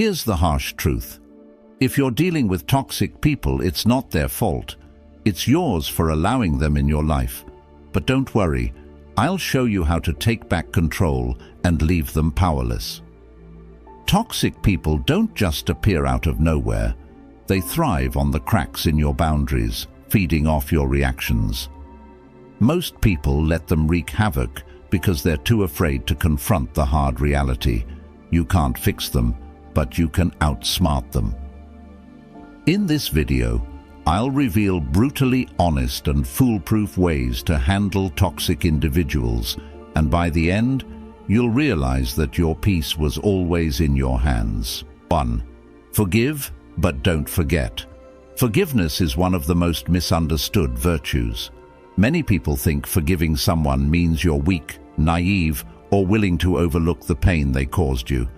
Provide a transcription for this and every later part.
Here's the harsh truth. If you're dealing with toxic people, it's not their fault. It's yours for allowing them in your life. But don't worry, I'll show you how to take back control and leave them powerless. Toxic people don't just appear out of nowhere. They thrive on the cracks in your boundaries, feeding off your reactions. Most people let them wreak havoc because they're too afraid to confront the hard reality. You can't fix them, but you can outsmart them. In this video, I'll reveal brutally honest and foolproof ways to handle toxic individuals, and by the end, you'll realize that your peace was always in your hands. 1. Forgive, but don't forget. Forgiveness is one of the most misunderstood virtues. Many people think forgiving someone means you're weak, naive, or willing to overlook the pain they caused you.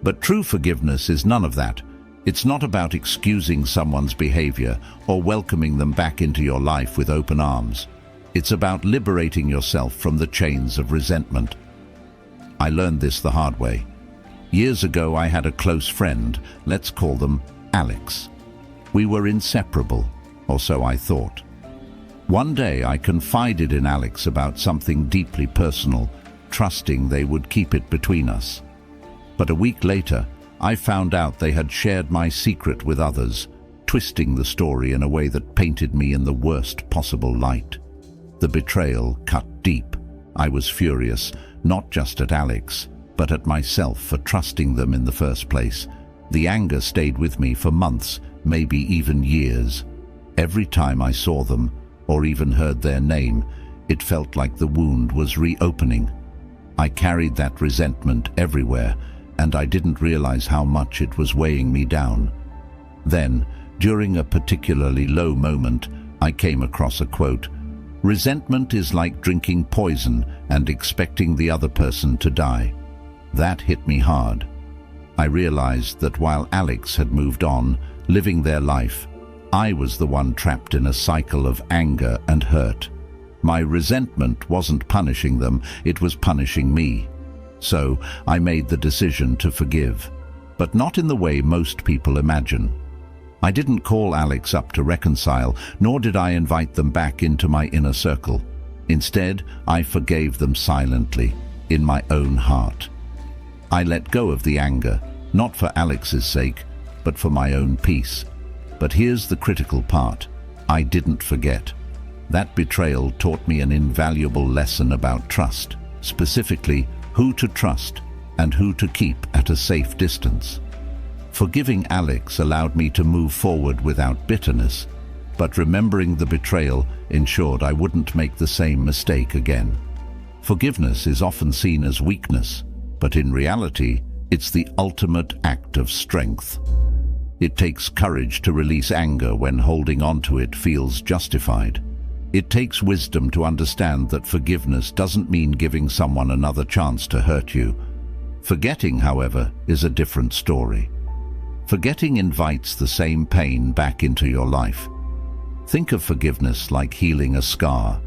But true forgiveness is none of that. It's not about excusing someone's behavior or welcoming them back into your life with open arms. It's about liberating yourself from the chains of resentment. I learned this the hard way. Years ago, I had a close friend, let's call them Alex. We were inseparable, or so I thought. One day, I confided in Alex about something deeply personal, trusting they would keep it between us. But a week later, I found out they had shared my secret with others, twisting the story in a way that painted me in the worst possible light. The betrayal cut deep. I was furious, not just at Alex, but at myself for trusting them in the first place. The anger stayed with me for months, maybe even years. Every time I saw them, or even heard their name, it felt like the wound was reopening. I carried that resentment everywhere, and I didn't realize how much it was weighing me down. Then, during a particularly low moment, I came across a quote: "Resentment is like drinking poison and expecting the other person to die." That hit me hard. I realized that while Alex had moved on, living their life, I was the one trapped in a cycle of anger and hurt. My resentment wasn't punishing them, it was punishing me. So I made the decision to forgive, but not in the way most people imagine. I didn't call Alex up to reconcile, nor did I invite them back into my inner circle. Instead, I forgave them silently, in my own heart. I let go of the anger, not for Alex's sake, but for my own peace. But here's the critical part. I didn't forget. That betrayal taught me an invaluable lesson about trust, specifically who to trust and who to keep at a safe distance. Forgiving Alex allowed me to move forward without bitterness, but remembering the betrayal ensured I wouldn't make the same mistake again. Forgiveness is often seen as weakness, but in reality, it's the ultimate act of strength. It takes courage to release anger when holding on to it feels justified. It takes wisdom to understand that forgiveness doesn't mean giving someone another chance to hurt you. Forgetting, however, is a different story. Forgetting invites the same pain back into your life. Think of forgiveness like healing a scar.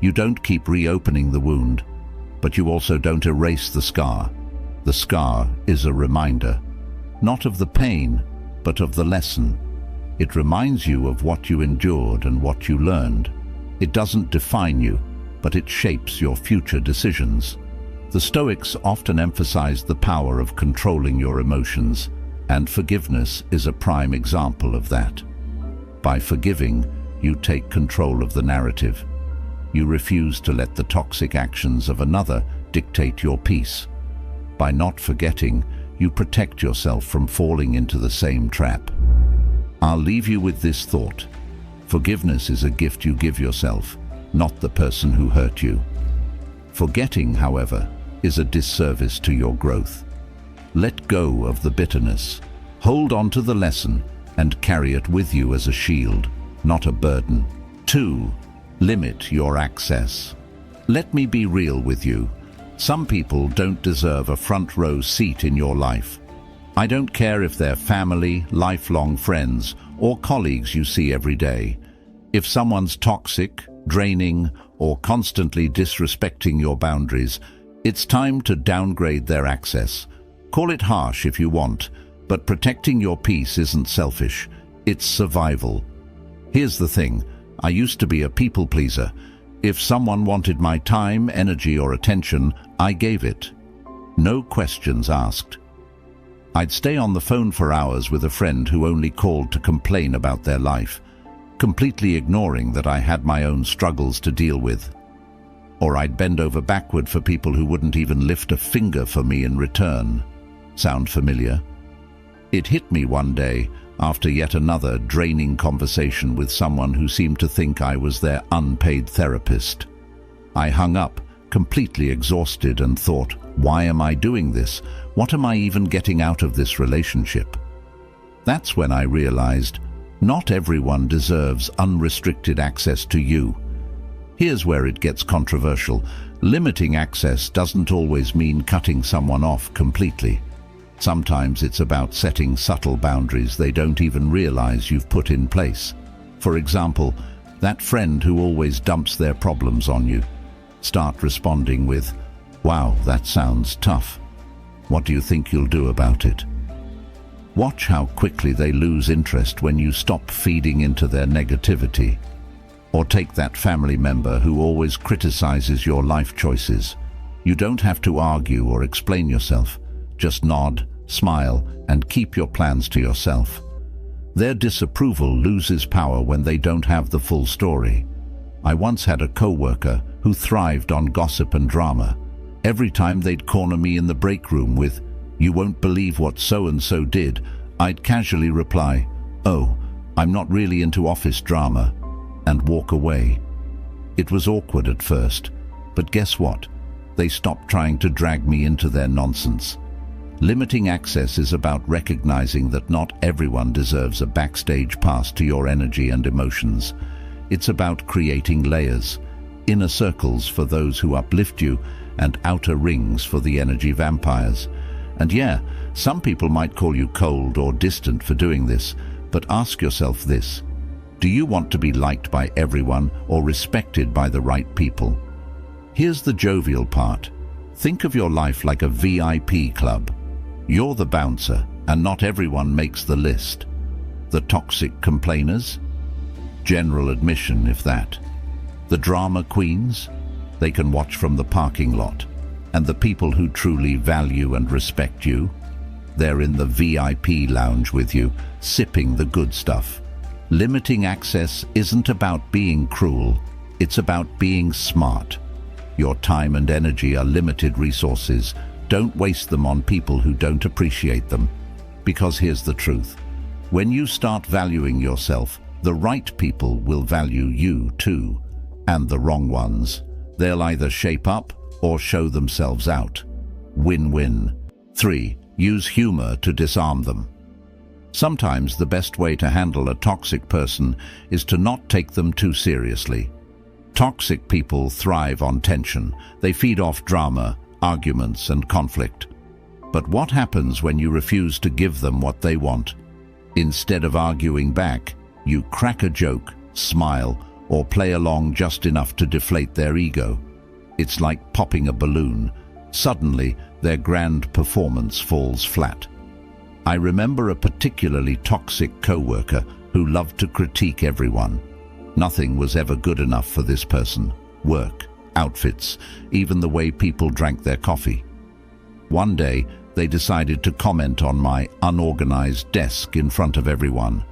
You don't keep reopening the wound, but you also don't erase the scar. The scar is a reminder, not of the pain, but of the lesson. It reminds you of what you endured and what you learned. It doesn't define you, but it shapes your future decisions. The Stoics often emphasize the power of controlling your emotions, and forgiveness is a prime example of that. By forgiving, you take control of the narrative. You refuse to let the toxic actions of another dictate your peace. By not forgetting, you protect yourself from falling into the same trap. I'll leave you with this thought. Forgiveness is a gift you give yourself, not the person who hurt you. Forgetting, however, is a disservice to your growth. Let go of the bitterness. Hold on to the lesson and carry it with you as a shield, not a burden. 2. Limit your access. Let me be real with you. Some people don't deserve a front row seat in your life. I don't care if they're family, lifelong friends, or colleagues you see every day. If someone's toxic, draining, or constantly disrespecting your boundaries, it's time to downgrade their access. Call it harsh if you want, But protecting your peace isn't selfish, it's survival. Here's the thing, I used to be a people pleaser. If someone wanted my time, energy, or attention, I gave it. No questions asked. I'd stay on the phone for hours with a friend who only called to complain about their life, completely ignoring that I had my own struggles to deal with. Or I'd bend over backward for people who wouldn't even lift a finger for me in return. Sound familiar? It hit me one day, after yet another draining conversation with someone who seemed to think I was their unpaid therapist. I hung up, completely exhausted, and thought, why am I doing this? What am I even getting out of this relationship? That's when I realized, not everyone deserves unrestricted access to you. Here's where it gets controversial. Limiting access doesn't always mean cutting someone off completely. Sometimes it's about setting subtle boundaries they don't even realize you've put in place. For example, that friend who always dumps their problems on you. Start responding with, "Wow, that sounds tough. What do you think you'll do about it?" Watch how quickly they lose interest when you stop feeding into their negativity. Or take that family member who always criticizes your life choices. You don't have to argue or explain yourself. Just nod, smile, and keep your plans to yourself. Their disapproval loses power when they don't have the full story. I once had a co-worker who thrived on gossip and drama. Every time they'd corner me in the break room with, "You won't believe what so-and-so did," I'd casually reply, "Oh, I'm not really into office drama," and walk away. It was awkward at first, but guess what? They stopped trying to drag me into their nonsense. Limiting access is about recognizing that not everyone deserves a backstage pass to your energy and emotions. It's about creating layers, inner circles for those who uplift you, and outer rings for the energy vampires. And yeah, some people might call you cold or distant for doing this, but ask yourself this: do you want to be liked by everyone or respected by the right people? Here's the jovial part. Think of your life like a VIP club. You're the bouncer, and not everyone makes the list. The toxic complainers? General admission, if that. The drama queens? They can watch from the parking lot. And the people who truly value and respect you? They're in the VIP lounge with you, sipping the good stuff. Limiting access isn't about being cruel, it's about being smart. Your time and energy are limited resources. Don't waste them on people who don't appreciate them. Because here's the truth. When you start valuing yourself, the right people will value you too. And the wrong ones, they'll either shape up or show themselves out. Win-win. 3. Use humor to disarm them. Sometimes the best way to handle a toxic person is to not take them too seriously. Toxic people thrive on tension. They feed off drama, arguments, and conflict. But what happens when you refuse to give them what they want? Instead of arguing back, you crack a joke, smile, or play along just enough to deflate their ego. It's like popping a balloon. Suddenly, their grand performance falls flat. I remember a particularly toxic co-worker who loved to critique everyone. Nothing was ever good enough for this person. Work, outfits, even the way people drank their coffee. One day, they decided to comment on my unorganized desk in front of everyone.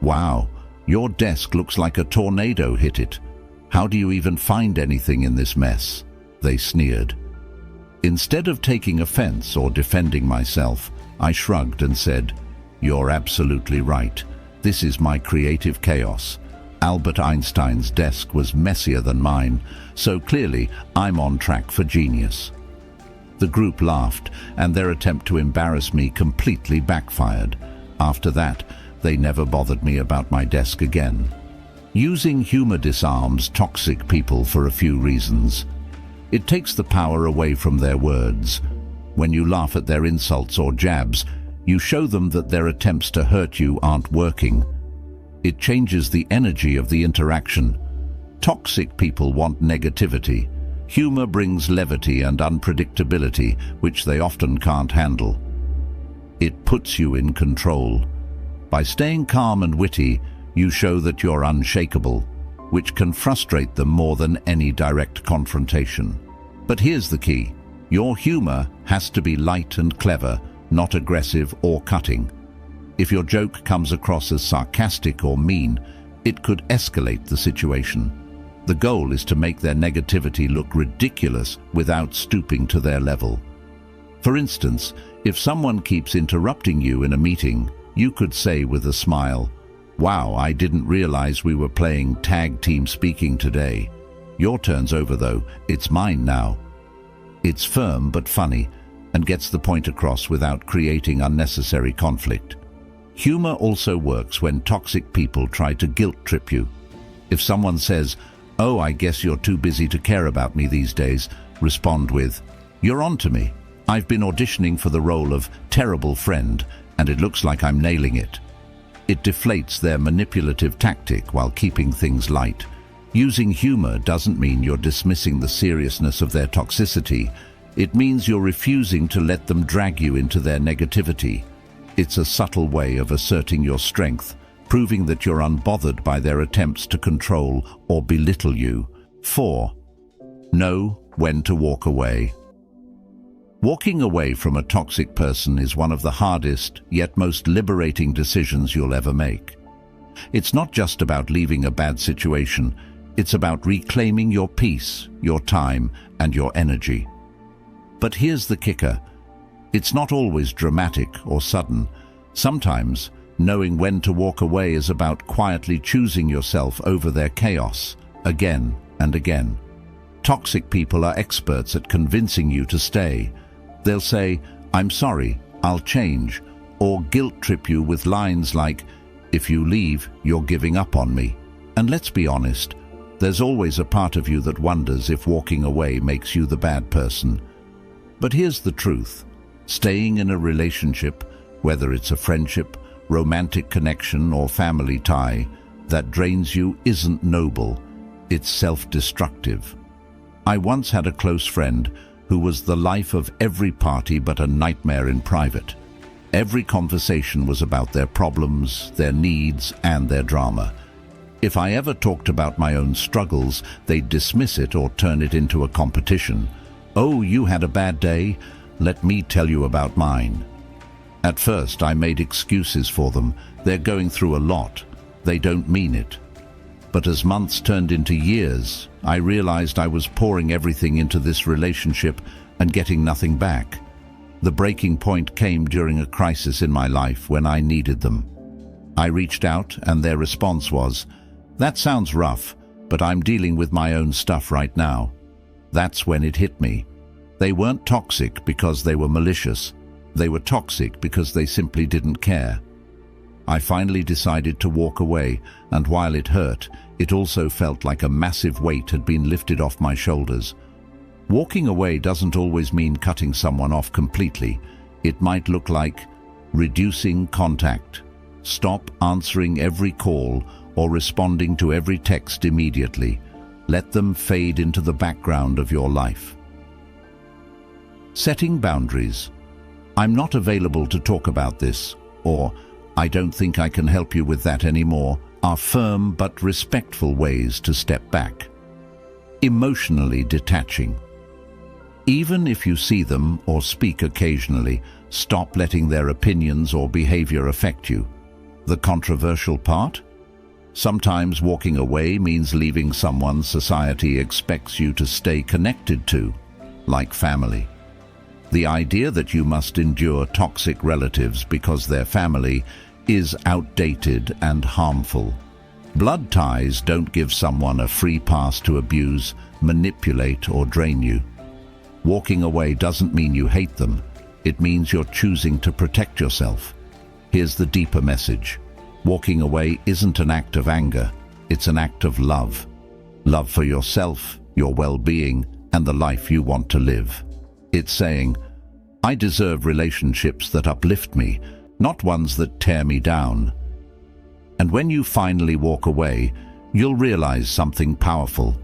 "Wow, your desk looks like a tornado hit it. How do you even find anything in this mess?" they sneered. Instead of taking offense or defending myself, I shrugged and said, "You're absolutely right. This is my creative chaos. Albert Einstein's desk was messier than mine, so clearly I'm on track for genius." The group laughed, and their attempt to embarrass me completely backfired. After that, they never bothered me about my desk again. Using humor disarms toxic people for a few reasons. It takes the power away from their words. When you laugh at their insults or jabs, you show them that their attempts to hurt you aren't working. It changes the energy of the interaction. Toxic people want negativity. Humor brings levity and unpredictability, which they often can't handle. It puts you in control. By staying calm and witty, you show that you're unshakable, which can frustrate them more than any direct confrontation. But here's the key. Your humor has to be light and clever, not aggressive or cutting. If your joke comes across as sarcastic or mean, it could escalate the situation. The goal is to make their negativity look ridiculous without stooping to their level. For instance, if someone keeps interrupting you in a meeting, you could say with a smile, "Wow, I didn't realize we were playing tag team speaking today. Your turn's over though, it's mine now." It's firm but funny and gets the point across without creating unnecessary conflict. Humor also works when toxic people try to guilt trip you. If someone says, "Oh, I guess you're too busy to care about me these days," respond with, "You're on to me. I've been auditioning for the role of terrible friend, and it looks like I'm nailing it." It deflates their manipulative tactic while keeping things light. Using humor doesn't mean you're dismissing the seriousness of their toxicity. It means you're refusing to let them drag you into their negativity. It's a subtle way of asserting your strength, proving that you're unbothered by their attempts to control or belittle you. 4. Know when to walk away. Walking away from a toxic person is one of the hardest, yet most liberating decisions you'll ever make. It's not just about leaving a bad situation, it's about reclaiming your peace, your time, and your energy. But here's the kicker. It's not always dramatic or sudden. Sometimes, knowing when to walk away is about quietly choosing yourself over their chaos, again and again. Toxic people are experts at convincing you to stay. They'll say, "I'm sorry, I'll change," or guilt trip you with lines like, "If you leave, you're giving up on me." And let's be honest, there's always a part of you that wonders if walking away makes you the bad person. But here's the truth. Staying in a relationship, whether it's a friendship, romantic connection, or family tie, that drains you isn't noble. It's self-destructive. I once had a close friend who was the life of every party but a nightmare in private. Every conversation was about their problems, their needs, and their drama. If I ever talked about my own struggles, they'd dismiss it or turn it into a competition. "Oh, you had a bad day? Let me tell you about mine." At first, I made excuses for them. They're going through a lot. They don't mean it. But as months turned into years, I realized I was pouring everything into this relationship and getting nothing back. The breaking point came during a crisis in my life when I needed them. I reached out and their response was, "That sounds rough, but I'm dealing with my own stuff right now." That's when it hit me. They weren't toxic because they were malicious. They were toxic because they simply didn't care. I finally decided to walk away, and while it hurt, it also felt like a massive weight had been lifted off my shoulders. Walking away doesn't always mean cutting someone off completely. It might look like reducing contact. Stop answering every call or responding to every text immediately. Let them fade into the background of your life. Setting boundaries. "I'm not available to talk about this," or "I don't think I can help you with that anymore," are firm but respectful ways to step back. Emotionally detaching. Even if you see them or speak occasionally, stop letting their opinions or behavior affect you. The controversial part? Sometimes walking away means leaving someone society expects you to stay connected to, like family. The idea that you must endure toxic relatives because they're family is outdated and harmful. Blood ties don't give someone a free pass to abuse, manipulate, or drain you. Walking away doesn't mean you hate them. It means you're choosing to protect yourself. Here's the deeper message. Walking away isn't an act of anger. It's an act of love. Love for yourself, your well-being, and the life you want to live. It's saying, "I deserve relationships that uplift me, not ones that tear me down." And when you finally walk away, you'll realize something powerful.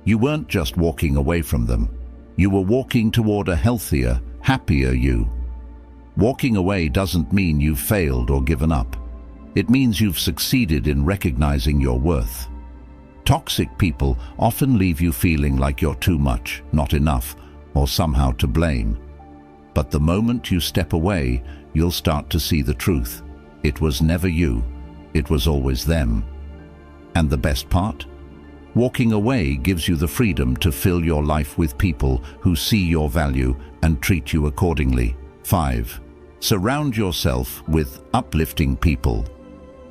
You weren't just walking away from them. You were walking toward a healthier, happier you. Walking away doesn't mean you've failed or given up. It means you've succeeded in recognizing your worth. Toxic people often leave you feeling like you're too much, not enough, or somehow to blame. But the moment you step away, you'll start to see the truth. It was never you. It was always them. And the best part? Walking away gives you the freedom to fill your life with people who see your value and treat you accordingly. 5. Surround yourself with uplifting people.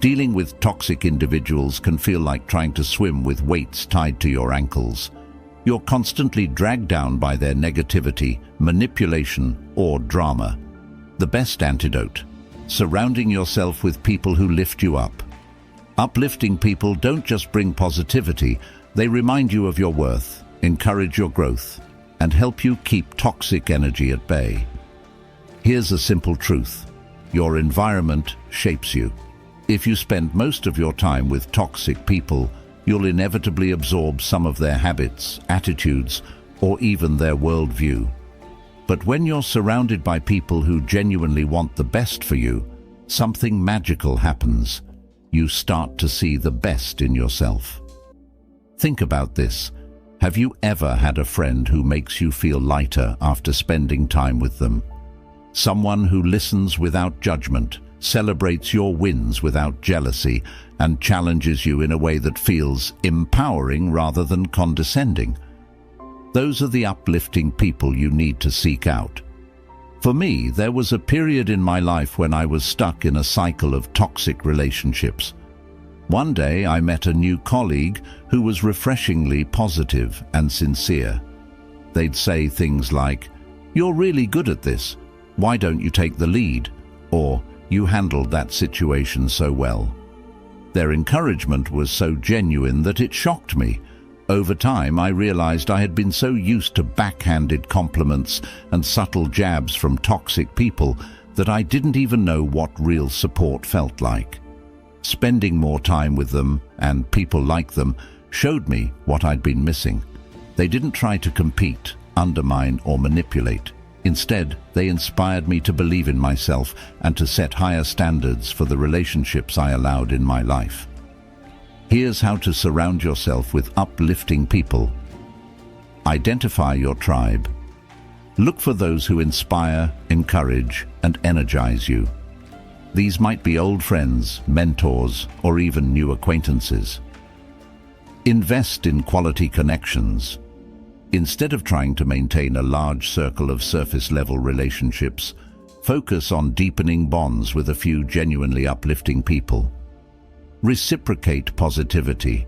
Dealing with toxic individuals can feel like trying to swim with weights tied to your ankles. You're constantly dragged down by their negativity, manipulation, or drama. The best antidote: surrounding yourself with people who lift you up. Uplifting people don't just bring positivity, they remind you of your worth, encourage your growth, and help you keep toxic energy at bay. Here's a simple truth: your environment shapes you. If you spend most of your time with toxic people, you'll inevitably absorb some of their habits, attitudes, or even their worldview. But when you're surrounded by people who genuinely want the best for you, something magical happens. You start to see the best in yourself. Think about this. Have you ever had a friend who makes you feel lighter after spending time with them? Someone who listens without judgment, celebrates your wins without jealousy, and challenges you in a way that feels empowering rather than condescending. Those are the uplifting people you need to seek out. For me, there was a period in my life when I was stuck in a cycle of toxic relationships. One day I met a new colleague who was refreshingly positive and sincere. They'd say things like, "You're really good at this. Why don't you take the lead?" Or, "You handled that situation so well." Their encouragement was so genuine that it shocked me. Over time, I realized I had been so used to backhanded compliments and subtle jabs from toxic people that I didn't even know what real support felt like. Spending more time with them, and people like them, showed me what I'd been missing. They didn't try to compete, undermine, or manipulate. Instead, they inspired me to believe in myself and to set higher standards for the relationships I allowed in my life. Here's how to surround yourself with uplifting people. Identify your tribe. Look for those who inspire, encourage, and energize you. These might be old friends, mentors, or even new acquaintances. Invest in quality connections. Instead of trying to maintain a large circle of surface-level relationships, focus on deepening bonds with a few genuinely uplifting people. Reciprocate positivity.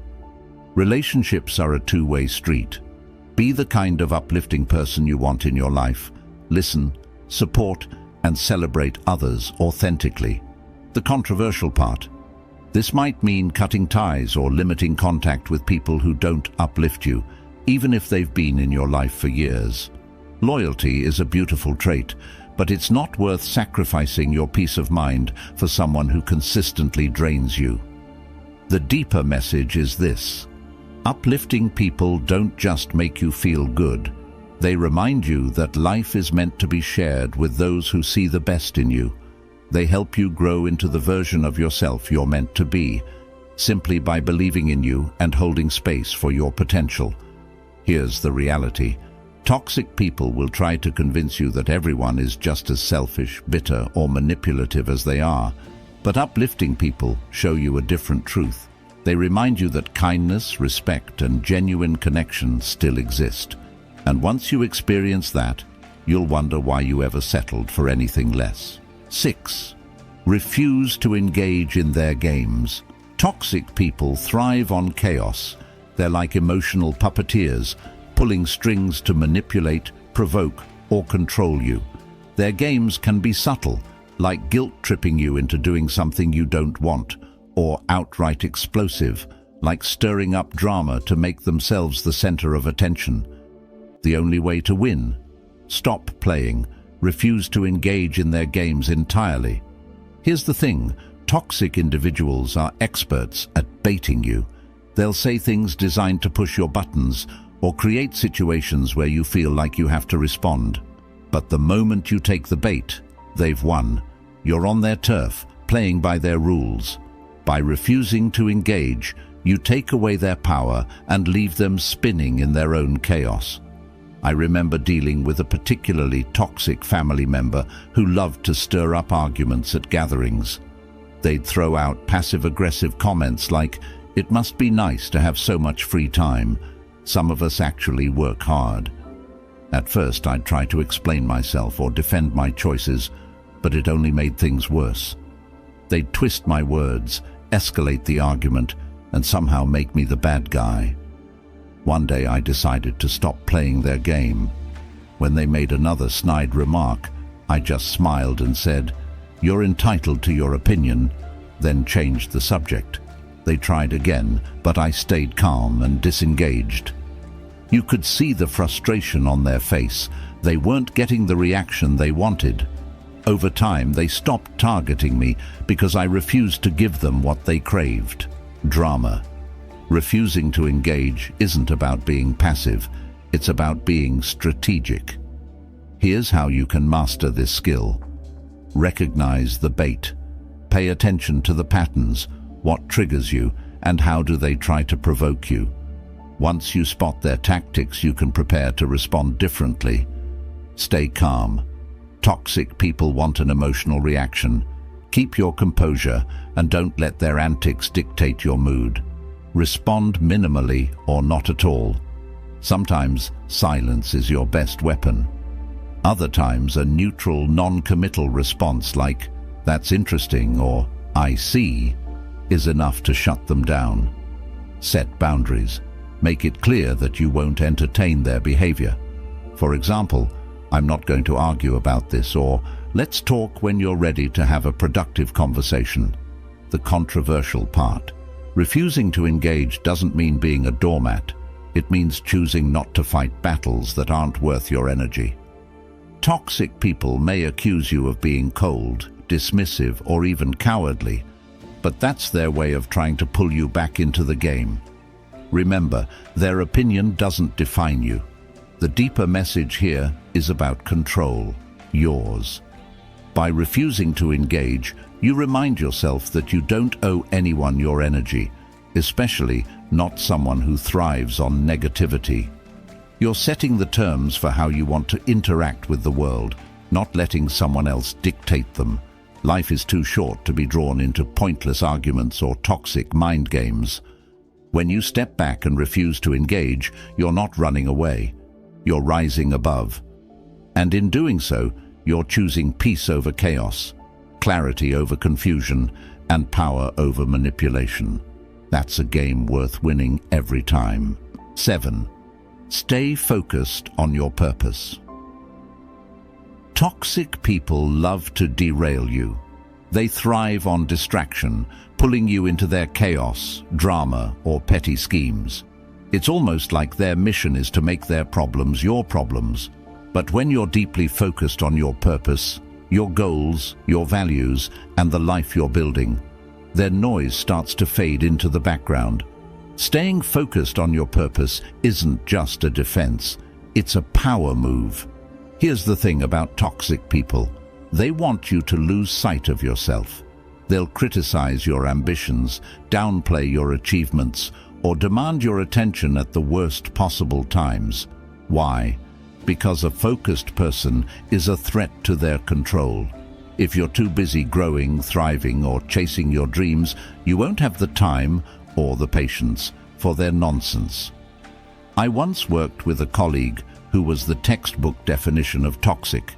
Relationships are a two-way street. Be the kind of uplifting person you want in your life. Listen, support, and celebrate others authentically. The controversial part: this might mean cutting ties or limiting contact with people who don't uplift you, even if they've been in your life for years. Loyalty is a beautiful trait, but it's not worth sacrificing your peace of mind for someone who consistently drains you. The deeper message is this: uplifting people don't just make you feel good. They remind you that life is meant to be shared with those who see the best in you. They help you grow into the version of yourself you're meant to be, simply by believing in you and holding space for your potential. Here's the reality: toxic people will try to convince you that everyone is just as selfish, bitter, or manipulative as they are. But uplifting people show you a different truth. They remind you that kindness, respect, and genuine connection still exist. And once you experience that, you'll wonder why you ever settled for anything less. 6. Refuse to engage in their games. Toxic people thrive on chaos. They're like emotional puppeteers, pulling strings to manipulate, provoke, or control you. Their games can be subtle, like guilt-tripping you into doing something you don't want, or outright explosive, like stirring up drama to make themselves the center of attention. The only way to win: stop playing, refuse to engage in their games entirely. Here's the thing: toxic individuals are experts at baiting you. They'll say things designed to push your buttons or create situations where you feel like you have to respond. But the moment you take the bait, they've won. You're on their turf, playing by their rules. By refusing to engage, you take away their power and leave them spinning in their own chaos. I remember dealing with a particularly toxic family member who loved to stir up arguments at gatherings. They'd throw out passive-aggressive comments like, "It must be nice to have so much free time. Some of us actually work hard." At first, I'd try to explain myself or defend my choices, but it only made things worse. They'd twist my words, escalate the argument, and somehow make me the bad guy. One day I decided to stop playing their game. When they made another snide remark, I just smiled and said, "You're entitled to your opinion," then changed the subject. They tried again, but I stayed calm and disengaged. You could see the frustration on their face. They weren't getting the reaction they wanted. Over time, they stopped targeting me because I refused to give them what they craved: drama. Refusing to engage isn't about being passive, it's about being strategic. Here's how you can master this skill. Recognize the bait. Pay attention to the patterns, what triggers you, and how do they try to provoke you. Once you spot their tactics, you can prepare to respond differently. Stay calm. Toxic people want an emotional reaction. Keep your composure and don't let their antics dictate your mood. Respond minimally or not at all. Sometimes silence is your best weapon. Other times a neutral, non-committal response like, "That's interesting," or "I see," is enough to shut them down. Set boundaries. Make it clear that you won't entertain their behavior. For example, "I'm not going to argue about this," or "Let's talk when you're ready to have a productive conversation." The controversial part. Refusing to engage doesn't mean being a doormat. It means choosing not to fight battles that aren't worth your energy. Toxic people may accuse you of being cold, dismissive, or even cowardly, but that's their way of trying to pull you back into the game. Remember, their opinion doesn't define you. The deeper message here is about control, yours. By refusing to engage, you remind yourself that you don't owe anyone your energy, especially not someone who thrives on negativity. You're setting the terms for how you want to interact with the world, not letting someone else dictate them. Life is too short to be drawn into pointless arguments or toxic mind games. When you step back and refuse to engage, you're not running away. You're rising above. And in doing so, you're choosing peace over chaos, clarity over confusion, and power over manipulation. That's a game worth winning every time. 7. Stay focused on your purpose. Toxic people love to derail you. They thrive on distraction, pulling you into their chaos, drama, or petty schemes. It's almost like their mission is to make their problems your problems. But when you're deeply focused on your purpose, your goals, your values, and the life you're building, their noise starts to fade into the background. Staying focused on your purpose isn't just a defense, it's a power move. Here's the thing about toxic people. They want you to lose sight of yourself. They'll criticize your ambitions, downplay your achievements, or demand your attention at the worst possible times. Why? Because a focused person is a threat to their control. If you're too busy growing, thriving, or chasing your dreams, you won't have the time or the patience for their nonsense. I once worked with a colleague who was the textbook definition of toxic.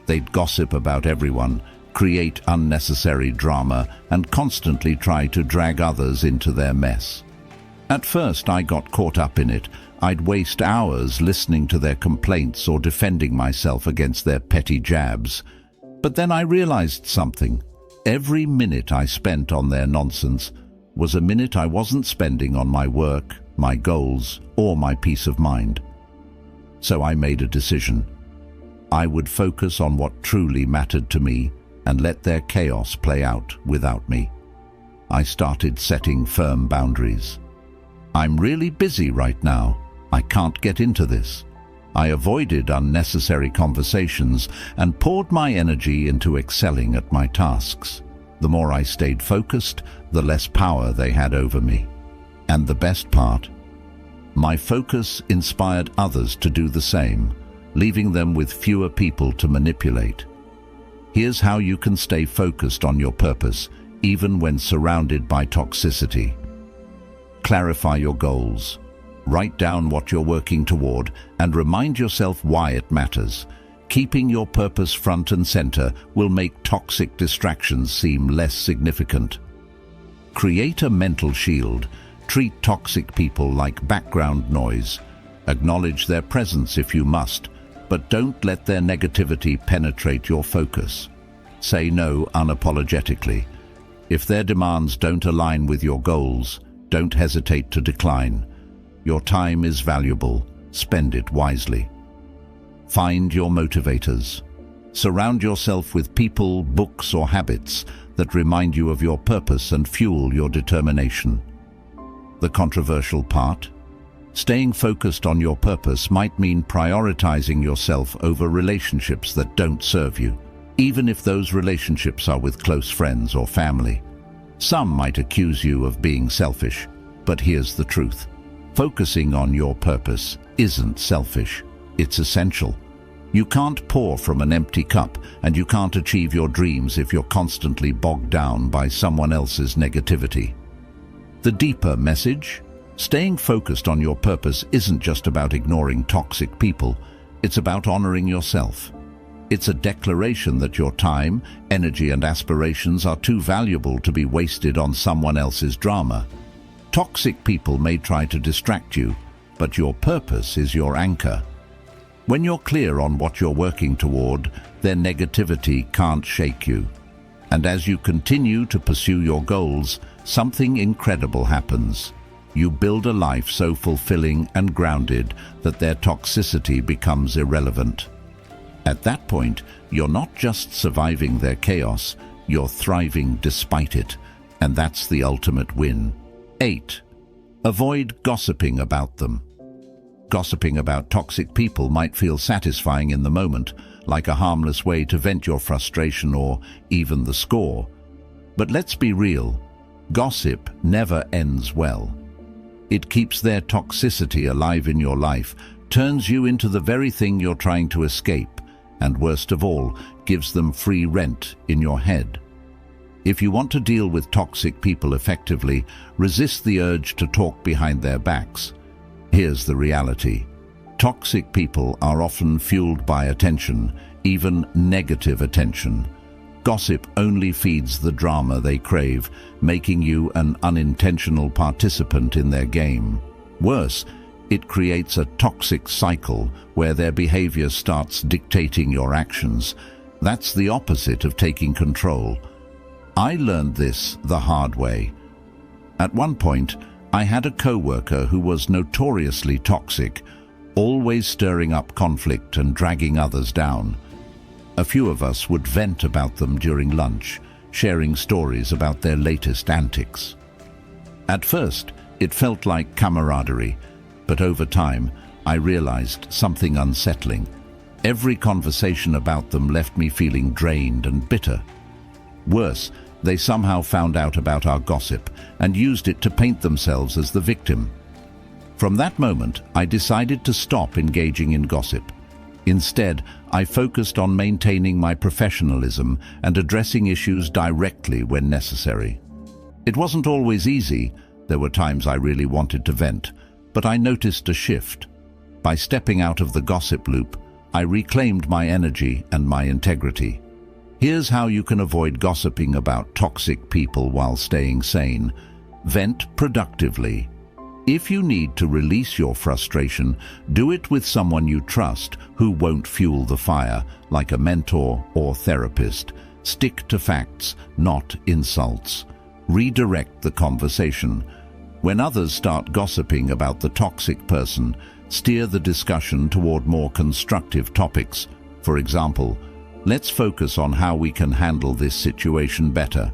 They'd gossip about everyone, create unnecessary drama, and constantly try to drag others into their mess. At first, I got caught up in it. I'd waste hours listening to their complaints or defending myself against their petty jabs. But then I realized something. Every minute I spent on their nonsense was a minute I wasn't spending on my work, my goals, or my peace of mind. So I made a decision. I would focus on what truly mattered to me and let their chaos play out without me. I started setting firm boundaries. I'm really busy right now. I can't get into this. I avoided unnecessary conversations and poured my energy into excelling at my tasks. The more I stayed focused, the less power they had over me. And the best part? My focus inspired others to do the same, leaving them with fewer people to manipulate. Here's how you can stay focused on your purpose, even when surrounded by toxicity. Clarify your goals. Write down what you're working toward and remind yourself why it matters. Keeping your purpose front and center will make toxic distractions seem less significant. Create a mental shield. Treat toxic people like background noise. Acknowledge their presence if you must, but don't let their negativity penetrate your focus. Say no unapologetically. If their demands don't align with your goals, don't hesitate to decline. Your time is valuable. Spend it wisely. Find your motivators. Surround yourself with people, books, or habits that remind you of your purpose and fuel your determination. The controversial part? Staying focused on your purpose might mean prioritizing yourself over relationships that don't serve you, even if those relationships are with close friends or family. Some might accuse you of being selfish, but here's the truth. Focusing on your purpose isn't selfish, it's essential. You can't pour from an empty cup, and you can't achieve your dreams if you're constantly bogged down by someone else's negativity. The deeper message? Staying focused on your purpose isn't just about ignoring toxic people, it's about honoring yourself. It's a declaration that your time, energy, and aspirations are too valuable to be wasted on someone else's drama. Toxic people may try to distract you, but your purpose is your anchor. When you're clear on what you're working toward, their negativity can't shake you. And as you continue to pursue your goals, something incredible happens. You build a life so fulfilling and grounded that their toxicity becomes irrelevant. At that point, you're not just surviving their chaos, you're thriving despite it, and that's the ultimate win. 8. Avoid gossiping about them. Gossiping about toxic people might feel satisfying in the moment, like a harmless way to vent your frustration or even the score. But let's be real, gossip never ends well. It keeps their toxicity alive in your life, turns you into the very thing you're trying to escape, and worst of all, gives them free rent in your head. If you want to deal with toxic people effectively, resist the urge to talk behind their backs. Here's the reality. Toxic people are often fueled by attention, even negative attention. Gossip only feeds the drama they crave, making you an unintentional participant in their game. Worse, it creates a toxic cycle where their behavior starts dictating your actions. That's the opposite of taking control. I learned this the hard way. At one point, I had a coworker who was notoriously toxic, always stirring up conflict and dragging others down. A few of us would vent about them during lunch, sharing stories about their latest antics. At first, it felt like camaraderie, but over time, I realized something unsettling. Every conversation about them left me feeling drained and bitter. Worse, they somehow found out about our gossip and used it to paint themselves as the victim. From that moment, I decided to stop engaging in gossip. Instead, I focused on maintaining my professionalism and addressing issues directly when necessary. It wasn't always easy. There were times I really wanted to vent, but I noticed a shift. By stepping out of the gossip loop, I reclaimed my energy and my integrity. Here's how you can avoid gossiping about toxic people while staying sane. Vent productively. If you need to release your frustration, do it with someone you trust who won't fuel the fire, like a mentor or therapist. Stick to facts, not insults. Redirect the conversation. When others start gossiping about the toxic person, steer the discussion toward more constructive topics. For example, let's focus on how we can handle this situation better.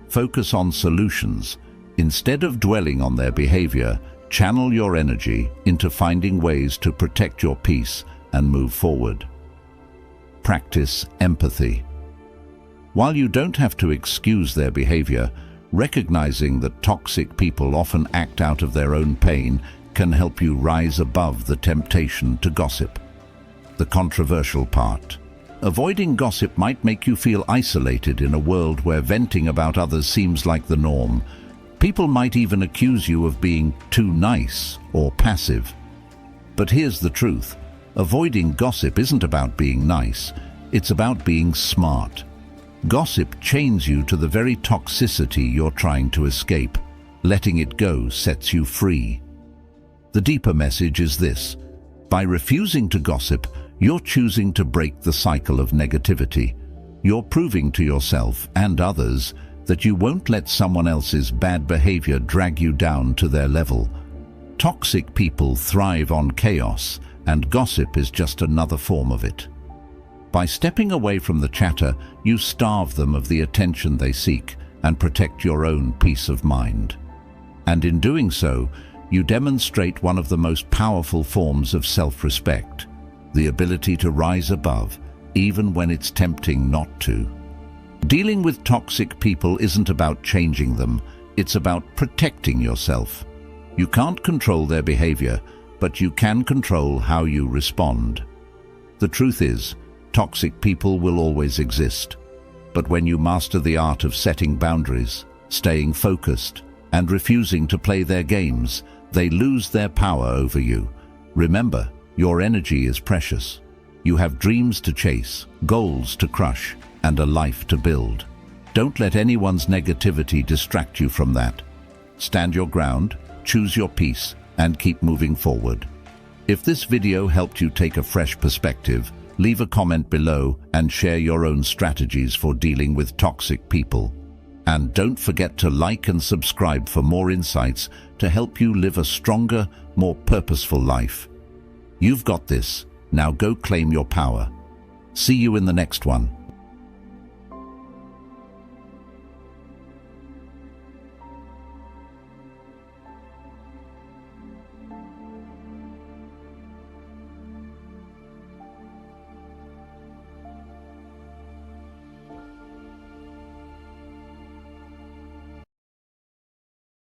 Focus on solutions. Instead of dwelling on their behavior, Channel your energy into finding ways to protect your peace and move forward. Practice empathy. While you don't have to excuse their behavior, recognizing that toxic people often act out of their own pain can help you rise above the temptation to gossip. The controversial part. Avoiding gossip might make you feel isolated in a world where venting about others seems like the norm. People might even accuse you of being too nice or passive. But here's the truth. Avoiding gossip isn't about being nice. It's about being smart. Gossip chains you to the very toxicity you're trying to escape. Letting it go sets you free. The deeper message is this. By refusing to gossip, you're choosing to break the cycle of negativity. You're proving to yourself and others that you won't let someone else's bad behavior drag you down to their level. Toxic people thrive on chaos, and gossip is just another form of it. By stepping away from the chatter, you starve them of the attention they seek and protect your own peace of mind. And in doing so, you demonstrate one of the most powerful forms of self-respect, the ability to rise above, even when it's tempting not to. Dealing with toxic people isn't about changing them, it's about protecting yourself. You can't control their behavior, but you can control how you respond. The truth is, toxic people will always exist. But when you master the art of setting boundaries, staying focused, and refusing to play their games, they lose their power over you. Remember, your energy is precious. You have dreams to chase, goals to crush, and a life to build. Don't let anyone's negativity distract you from that. Stand your ground, choose your peace, and keep moving forward. If this video helped you take a fresh perspective, leave a comment below and share your own strategies for dealing with toxic people. And don't forget to like and subscribe for more insights to help you live a stronger, more purposeful life. You've got this. Now go claim your power. See you in the next one.